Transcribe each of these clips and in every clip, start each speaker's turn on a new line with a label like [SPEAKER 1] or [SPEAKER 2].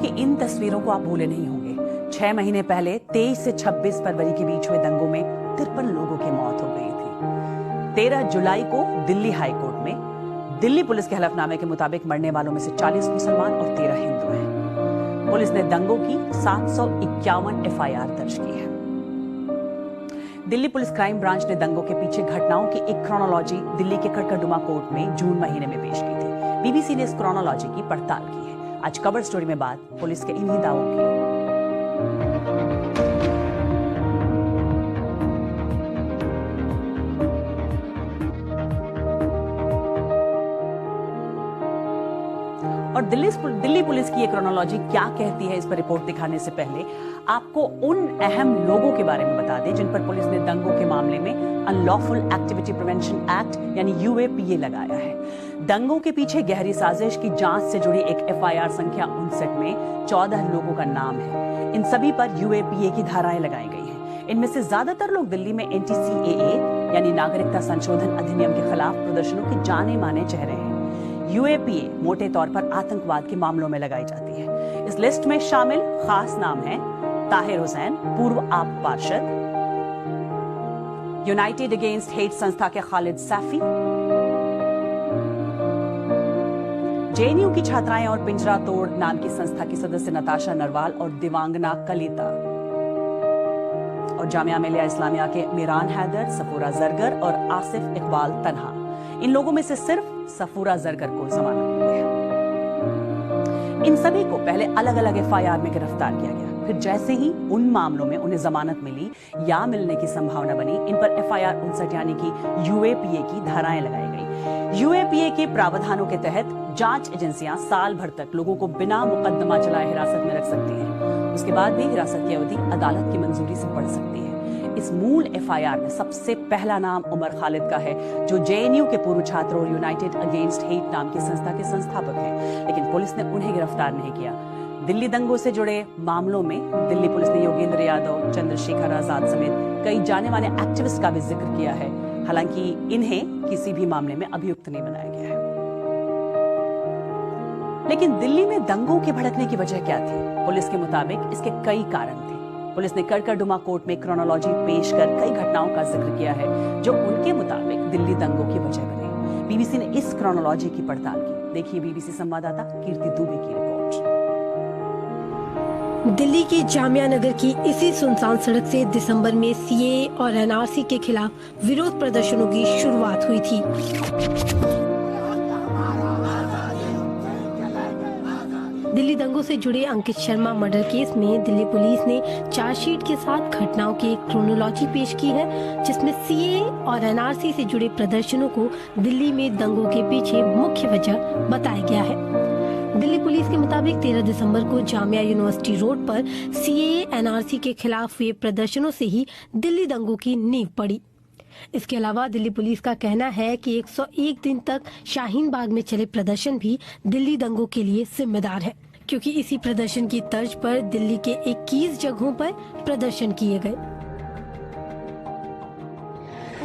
[SPEAKER 1] कि इन तस्वीरों को आप भूले नहीं होंगे। 6 महीने पहले 23 से 26 फरवरी के बीच हुए दंगों में 53 लोगों की मौत हो गई थी। 13 जुलाई को दिल्ली हाई कोर्ट में दिल्ली पुलिस के हलफनामे के मुताबिक मरने वालों में से 40 मुसलमान और 13 हिंदू हैं। पुलिस ने दंगों की 751 एफआईआर दर्ज की है। दिल्ली पुलिस क्राइम ब्रांच ने दंगों के पीछे घटनाओं की एक क्रोनोलॉजी दिल्ली के कड़कड़डुमा कोर्ट में जून महीने में पेश की थी। बीबीसी ने इस क्रोनोलॉजी की पड़ताल की है। आज कवर स्टोरी में बात पुलिस के इन्हीं दावों की। और दिल्ली पुलिस की ये क्रोनोलॉजी क्या कहती है, इस पर रिपोर्ट दिखाने से पहले आपको उन अहम लोगों के बारे में बता दें जिन पर पुलिस ने दंगों के मामले में अनलॉफुल एक्टिविटी प्रिवेंशन एक्ट यानी यूएपीए लगाया है। दंगों के पीछे गहरी साजिश की जांच से जुड़ी एक एफआईआर संख्या 59 में 14 लोगों का नाम है। इन सभी पर यूएपीए की धाराएं लगाई गई हैं। इनमें से ज्यादातर लोग दिल्ली में एंटी-सीएए यानी नागरिकता संशोधन अधिनियम के खिलाफ प्रदर्शनों के जाने माने चेहरे हैं। यूएपीए मोटे तौर पर आतंकवाद के मामलों में लगाई जाती है। इस लिस्ट में शामिल खास नाम हैं ताहिर हुसैन, पूर्व आप पार्षद, यूनाइटेड अगेंस्ट हेट संस्था के खालिद सैफी, जेएनयू की छात्राएं और पिंजरा तोड़ नाम की संस्था की सदस्य नताशा नरवाल और दिवांगना कलिता, और जामिया मिलिया इस्लामिया के मीरान हैदर, सफूरा जरगर और आसिफ इकबाल तन्हा। इन लोगों में से सिर्फ सफूरा जरगर को जमानत मिली है। इन सभी को पहले अलग अलग एफआईआर में गिरफ्तार किया गया। फिर जैसे ही उन मामलों में उन्हें जमानत मिली या मिलने की संभावना बनी, इन पर एफआईआर 59 यानी कि यूएपीए की धाराएं लगाई गई। यूएपीए के प्रावधानों के तहत जांच एजेंसियां साल भर तक लोगों को बिना मुकदमा चलाए हिरासत में रख सकती हैं। उसके बाद भी हिरासत की अवधि अदालत की मंजूरी से बढ़ सकती है। इस मूल एफआईआर में सबसे पहला नाम उमर खालिद का है, जो जेएनयू के पूर्व छात्र और यूनाइटेड अगेंस्ट हेट नाम की संस्था के संस्थापक हैं। लेकिन पुलिस ने उन्हें गिरफ्तार नहीं किया। दिल्ली दंगों से जुड़े मामलों में दिल्ली पुलिस ने योगेंद्र यादव, चंद्रशेखर आजाद समेत कई जाने माने एक्टिविस्ट का भी जिक्र किया है। हालांकि इन्हें किसी भी मामले में अभियुक्त नहीं बनाया गया है। लेकिन दिल्ली में दंगों के भड़कने की वजह क्या थी? पुलिस के मुताबिक इसके कई कारण थे। पुलिस ने कड़कड़डुमा कोर्ट में क्रोनोलॉजी पेश कर कई घटनाओं का जिक्र किया है जो उनके मुताबिक दिल्ली दंगों की वजह बनी। बीबीसी ने इस क्रोनोलॉजी की पड़ताल की। देखिए बीबीसी संवाददाता कीर्ति दुबे की रिपोर्ट।
[SPEAKER 2] दिल्ली के जामिया नगर की इसी सुनसान सड़क से दिसंबर में सीएए और एनआरसी के खिलाफ विरोध प्रदर्शनों की शुरुआत हुई थी। दिल्ली दंगों से जुड़े अंकित शर्मा मर्डर केस में दिल्ली पुलिस ने चार्जशीट के साथ घटनाओं की एक क्रोनोलॉजी पेश की है, जिसमें सीएए और एनआरसी से जुड़े प्रदर्शनों को दिल्ली में दंगों के पीछे मुख्य वजह बताया गया है। दिल्ली पुलिस के मुताबिक 13 दिसंबर को जामिया यूनिवर्सिटी रोड पर सीएए एनआरसी के खिलाफ हुए प्रदर्शनों से ही दिल्ली दंगों की नींव पड़ी। इसके अलावा दिल्ली पुलिस का कहना है कि 101 दिन तक शाहीन बाग में चले प्रदर्शन भी दिल्ली दंगों के लिए जिम्मेदार है, क्योंकि इसी प्रदर्शन की तर्ज पर दिल्ली के 21 जगहों पर प्रदर्शन किए गए।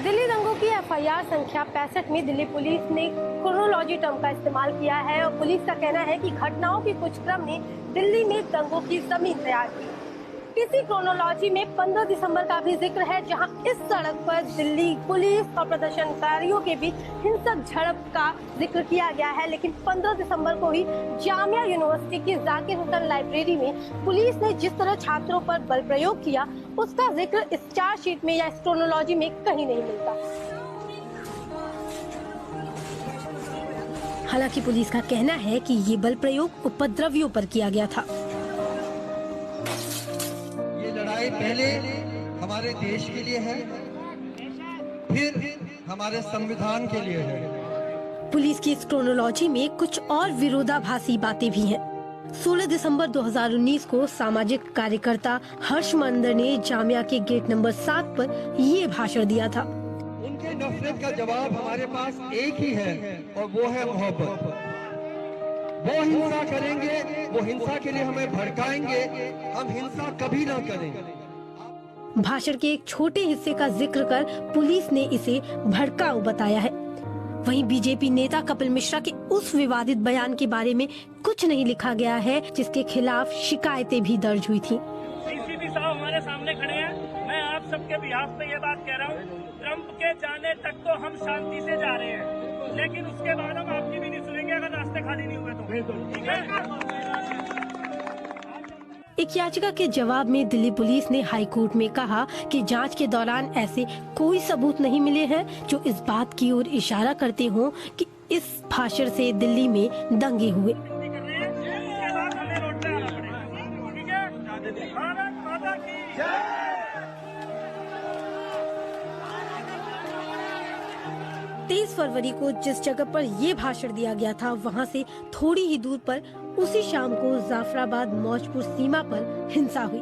[SPEAKER 2] दिल्ली दंगों की एफआईआर संख्या 65 में दिल्ली पुलिस ने क्रोनोलॉजी टर्म का इस्तेमाल किया है और पुलिस का कहना है कि घटनाओं के कुछ क्रम ने दिल्ली में दंगों की जमीन तैयार की। इसी क्रोनोलॉजी में 15 दिसंबर का भी जिक्र है, जहां इस सड़क पर दिल्ली पुलिस और प्रदर्शनकारियों के बीच हिंसक झड़प का जिक्र किया गया है। लेकिन 15 दिसंबर को ही जामिया यूनिवर्सिटी की जाकिर हुसैन लाइब्रेरी में पुलिस ने जिस तरह छात्रों पर बल प्रयोग किया, उसका जिक्र इस चार्जशीट में या इस क्रोनोलॉजी में कहीं नहीं मिलता। हालांकि पुलिस का कहना है कि ये बल प्रयोग उपद्रवियों पर किया गया था।
[SPEAKER 3] पहले हमारे देश के लिए है, फिर हमारे संविधान के लिए है।
[SPEAKER 2] पुलिस की इस क्रोनोलॉजी में कुछ और विरोधाभासी बातें भी हैं। 16 दिसंबर 2019 को सामाजिक कार्यकर्ता हर्ष मंदर ने जामिया के गेट नंबर 7 पर ये भाषण दिया था।
[SPEAKER 3] उनके नफरत का जवाब हमारे पास एक ही है और वो है मोहब्बत। वो हिंसा करेंगे, वो हिंसा के लिए हमें भड़काएंगे, हम हिंसा कभी ना करें।
[SPEAKER 2] भाषण के एक छोटे हिस्से का जिक्र कर पुलिस ने इसे भड़काऊ बताया है। वहीं बीजेपी नेता कपिल मिश्रा के उस विवादित बयान के बारे में कुछ नहीं लिखा गया है, जिसके खिलाफ शिकायतें भी दर्ज हुई थी।
[SPEAKER 4] डीसीपी साहब हमारे सामने खड़े हैं। मैं आप सबके बिहाफ पे ये बात कह रहा हूँ, ट्रंप के जाने तक तो हम शांति से जा रहे हैं, लेकिन उसके बाद हम आपकी भी नहीं सुनेंगे अगर रास्ते खाली नहीं हुए तो। ठीक है।
[SPEAKER 2] एक याचिका के जवाब में दिल्ली पुलिस ने हाई कोर्ट में कहा कि जांच के दौरान ऐसे कोई सबूत नहीं मिले हैं जो इस बात की ओर इशारा करते हों कि इस भाषण से दिल्ली में दंगे हुए।
[SPEAKER 4] उसके बाद हमें रोड पे आना पड़ेगा। ठीक है। भारत माता की जय।
[SPEAKER 2] 23 फरवरी को जिस जगह पर ये भाषण दिया गया था, वहाँ से थोड़ी ही दूर पर उसी शाम को जाफराबाद मौजपुर सीमा पर हिंसा हुई।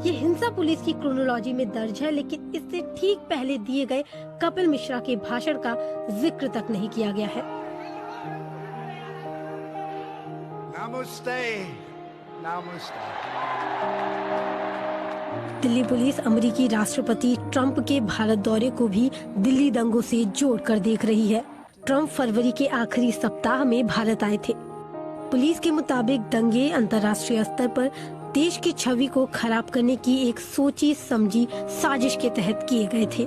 [SPEAKER 2] ये हिंसा पुलिस की क्रोनोलॉजी में दर्ज है, लेकिन इससे ठीक पहले दिए गए कपिल मिश्रा के भाषण का जिक्र तक नहीं किया गया है।
[SPEAKER 5] नमस्ते, नमस्ते।
[SPEAKER 2] दिल्ली पुलिस अमेरिकी राष्ट्रपति ट्रंप के भारत दौरे को भी दिल्ली दंगों से जोड़कर देख रही है। ट्रंप फरवरी के आखिरी सप्ताह में भारत आए थे। पुलिस के मुताबिक दंगे अंतर्राष्ट्रीय स्तर पर देश की छवि को खराब करने की एक सोची समझी साजिश के तहत किए गए थे।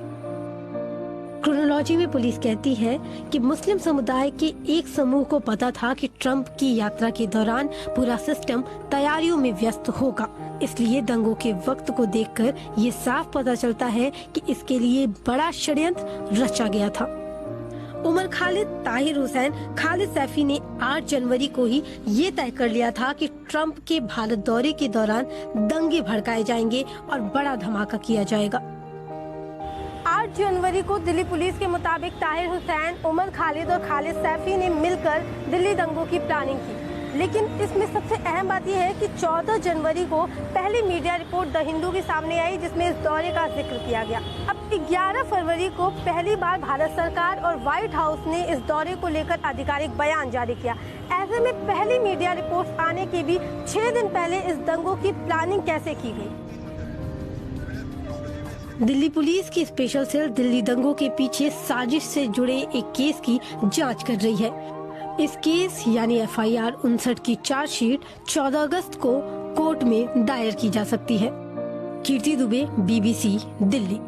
[SPEAKER 2] क्रोनोलॉजी में पुलिस कहती है कि मुस्लिम समुदाय के एक समूह को पता था कि ट्रंप की यात्रा के दौरान पूरा सिस्टम तैयारियों में व्यस्त होगा, इसलिए दंगों के वक्त को देखकर ये साफ पता चलता है कि इसके लिए बड़ा षड्यंत्र रचा गया था। उमर खालिद, ताहिर हुसैन, खालिद सैफी ने 8 जनवरी को ही ये तय कर लिया था कि ट्रंप के भारत दौरे के दौरान दंगे भड़काए जाएंगे और बड़ा धमाका किया जाएगा। 8 जनवरी को दिल्ली पुलिस के मुताबिक ताहिर हुसैन, उमर खालिद और खालिद सैफी ने मिलकर दिल्ली दंगों की प्लानिंग की। लेकिन इसमें सबसे अहम बात यह है कि 14 जनवरी को पहली मीडिया रिपोर्ट द हिंदू के सामने आई, जिसमें इस दौरे का जिक्र किया गया। अब 11 फरवरी को पहली बार भारत सरकार और व्हाइट हाउस ने इस दौरे को लेकर आधिकारिक बयान जारी किया। ऐसे में पहली मीडिया रिपोर्ट आने के भी 6 दिन पहले इस दंगों की प्लानिंग कैसे की गई? दिल्ली पुलिस की स्पेशल सेल दिल्ली दंगों के पीछे साजिश से जुड़े एक केस की जांच कर रही है। इस केस यानी FIR 59 की चार्जशीट 14 अगस्त को कोर्ट में दायर की जा सकती है। कीर्ति दुबे, BBC, दिल्ली।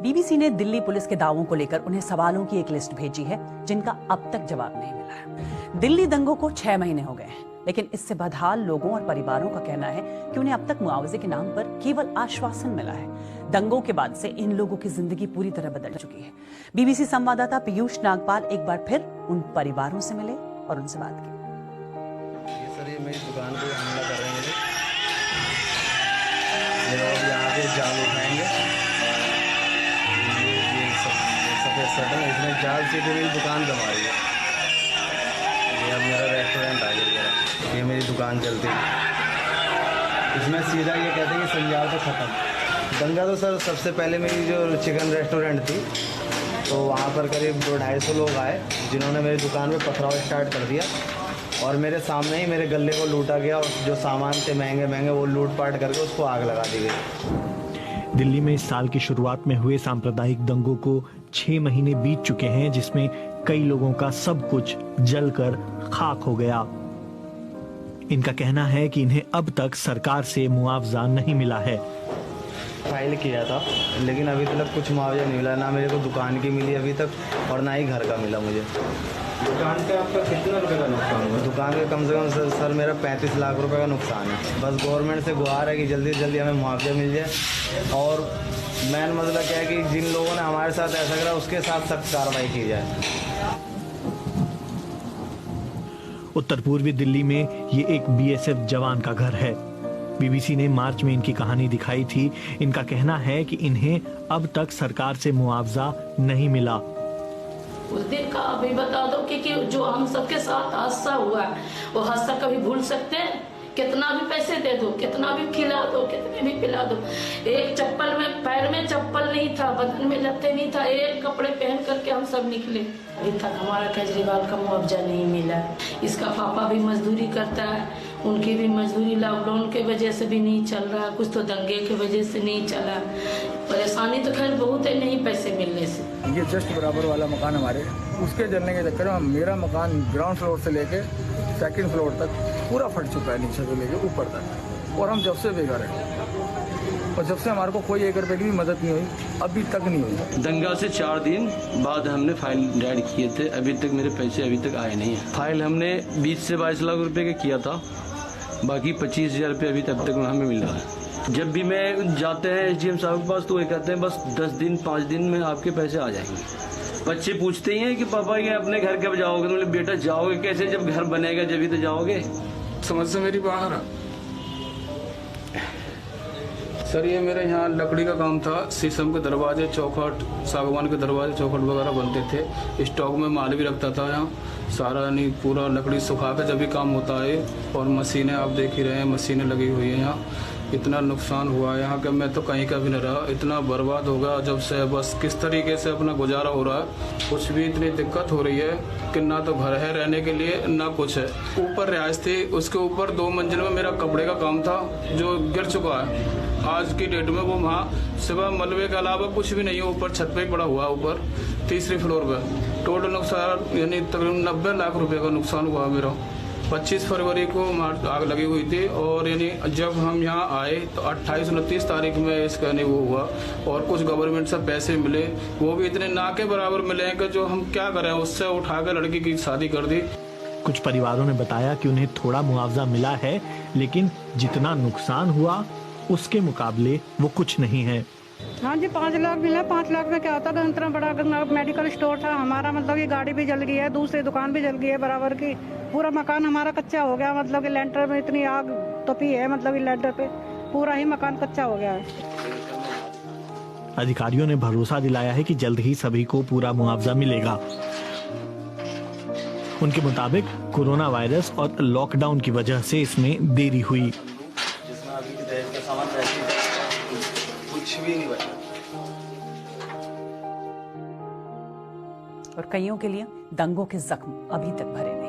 [SPEAKER 1] BBC ने दिल्ली पुलिस के दावों को लेकर उन्हें सवालों की एक लिस्ट भेजी है, जिनका अब तक जवाब नहीं मिला है। दिल्ली दंगों को 6 महीने हो गए हैं, लेकिन इससे बदहाल लोगों और परिवारों का कहना है कि उन्हें अब तक मुआवजे के नाम पर केवल आश्वासन मिला है। दंगों के बाद से इन लोगों की जिंदगी पूरी तरह बदल चुकी है। BBC संवाददाता पीयूष नागपाल एक बार फिर उन परिवारों से मिले और उनसे बात की।
[SPEAKER 6] ये मेरी दुकान पे हमला कर रहे हैं। ये लोग यहाँ पे जाल उठाएंगे। ये सफेद सटन इसमें जाल से मेरी दुकान जमा रही है। ये अब मेरा रेस्टोरेंट आ गया। ये मेरी दुकान चलती है। इसमें सीधा ये कहते हैं कि संजाल तो ख़त्म। दंगा तो सर सबसे पहले मेरी जो चिकन रेस्टोरेंट थी, तो वहाँ पर करीब 200-250 लोग आए, जिन्होंने मेरी दुकान में पथराव स्टार्ट कर दिया और मेरे सामने ही मेरे गले को लूटा गया और जो सामान थे महंगे महंगे वो लूट पाट करके उसको आग लगा दी गई।
[SPEAKER 7] दिल्ली में इस साल की शुरुआत में हुए सांप्रदायिक दंगों को 6 महीने बीत चुके हैं, जिसमें कई लोगों का सब कुछ जलकर खाक हो गया। इनका कहना है कि इन्हें अब तक सरकार से मुआवजा नहीं मिला है।
[SPEAKER 6] फाइल किया था, लेकिन अभी तक कुछ मुआवजा नहीं मिला। ना मेरे को दुकान की मिली अभी तक और ना ही घर का मिला मुझे।
[SPEAKER 5] दुकान पे आपका कितना रुपए का नुकसान हुआ?
[SPEAKER 6] दुकान का कम से कम सर मेरा 35 लाख रुपए का नुकसान है। बस गवर्नमेंट से गुहार है कि जल्दी से जल्दी हमें मुआवजा मिल जाए। और मेन मसला क्या है कि जिन लोगों ने हमारे साथ ऐसा करा उसके साथ सख्त कार्रवाई की जाए।
[SPEAKER 7] उत्तर पूर्वी दिल्ली में ये एक BSF जवान का घर है। BBC ने मार्च में इनकी कहानी दिखाई थी। इनका कहना है कि इन्हें अब तक सरकार से मुआवजा नहीं मिला।
[SPEAKER 8] उस दिन का अभी बता दो कि जो हम सबके साथ हादसा हुआ है, वो हादसा कभी भूल सकते हैं? कितना भी पैसे दे दो, कितना भी खिला दो, कितने भी पिला दो, एक चप्पल में, पैर में चप्पल नहीं था, बदन में लत्ते नहीं था, एक कपड़े पहन करके हम सब निकले। अभी तक हमारा केजरीवाल का मुआवजा नहीं मिला। इसका पापा भी मजदूरी करता है, उनकी भी मजदूरी लॉकडाउन के वजह से भी नहीं चल रहा, कुछ तो दंगे की वजह से नहीं चला। परेशानी तो खैर बहुत है नहीं पैसे मिलने से।
[SPEAKER 9] ये जस्ट बराबर वाला मकान हमारे, उसके जलने के चक्कर में मेरा मकान ग्राउंड फ्लोर से लेके सेकंड फ्लोर तक पूरा फट चुका है, नीचे से लेके ऊपर तक। और हम जब से बेघर हैं और जब से हमारे को कोई 1 रुपये की भी मदद नहीं हुई, अभी तक नहीं हुई।
[SPEAKER 10] दंगा से 4 दिन बाद हमने फाइल रेड किए थे, अभी तक मेरे पैसे अभी तक आए नहीं है। फाइल हमने 20 से 22 लाख रुपए का किया था, बाकी 25,000 रुपये अभी तक हमें मिल रहा है। जब भी मैं जाते हैं SDM साहब के पास तो वो कहते हैं बस 10 दिन 5 दिन में आपके पैसे आ जाएंगे। बच्चे पूछते ही हैं कि पापा ये अपने घर कब जाओगे? तो बोले बेटा जाओगे कैसे, जब घर बनेगा जब ही तो जाओगे।
[SPEAKER 11] समझ से मेरी बाहर है सर। ये मेरे यहाँ लकड़ी का काम था, शीशम के दरवाजे चौखट, सागवान के दरवाजे चौखट वगैरह बनते थे। स्टॉक में माल भी रखता था यहाँ सारा, नहीं पूरा लकड़ी सुखा कर जब भी काम होता है। और मशीनें आप देख ही रहे हैं, मशीनें लगी हुई हैं यहाँ। इतना नुकसान हुआ यहाँ का, मैं तो कहीं का भी नहीं रहा, इतना बर्बाद हो गया जब से। बस किस तरीके से अपना गुजारा हो रहा है, कुछ भी इतनी दिक्कत हो रही है कि ना तो घर है रहने के लिए ना कुछ है। ऊपर रिहाइश थी, उसके ऊपर 2 मंजिल में मेरा कपड़े का काम था जो गिर चुका है आज की डेट में। वो वहाँ सिवा मलबे के अलावा कुछ भी नहीं है, ऊपर छत पे पड़ा हुआ है, ऊपर 3री फ्लोर पे। टोटल नुकसान यानी तकरीबन 90 लाख रुपए का नुकसान हुआ मेरा। 25 फरवरी को आग लगी हुई थी और यानी जब हम यहाँ आए तो 28-29 तारीख में इसका नहीं वो हुआ। और कुछ गवर्नमेंट से पैसे मिले, वो भी इतने ना के बराबर मिले हैं कि जो हम क्या करें, उससे उठा कर लड़की की शादी कर दी।
[SPEAKER 7] कुछ परिवारों ने बताया कि उन्हें थोड़ा मुआवजा मिला है, लेकिन जितना नुकसान हुआ उसके मुकाबले वो कुछ नहीं है।
[SPEAKER 12] हाँ जी 5 लाख मिला। 5 लाख में क्या होता था, इतना बड़ा मेडिकल स्टोर था हमारा, मतलब ये गाड़ी भी जल गई है, दूसरी दुकान भी जल गई है बराबर की। पूरा मकान हमारा कच्चा हो गया, मतलब कि लेंटर में इतनी आग तपी है, मतलब कि लेंटर पे पूरा ही मकान कच्चा हो गया है।
[SPEAKER 7] अधिकारियों ने भरोसा दिलाया है कि जल्द ही सभी को पूरा मुआवजा मिलेगा। उनके मुताबिक कोरोना वायरस और लॉकडाउन की वजह से इसमें देरी हुई।
[SPEAKER 6] जिसमें अभी दहेज का सामान कुछ भी नहीं बचा।
[SPEAKER 1] और कईयों के लिए दंगों के जख्म अभी तक भरे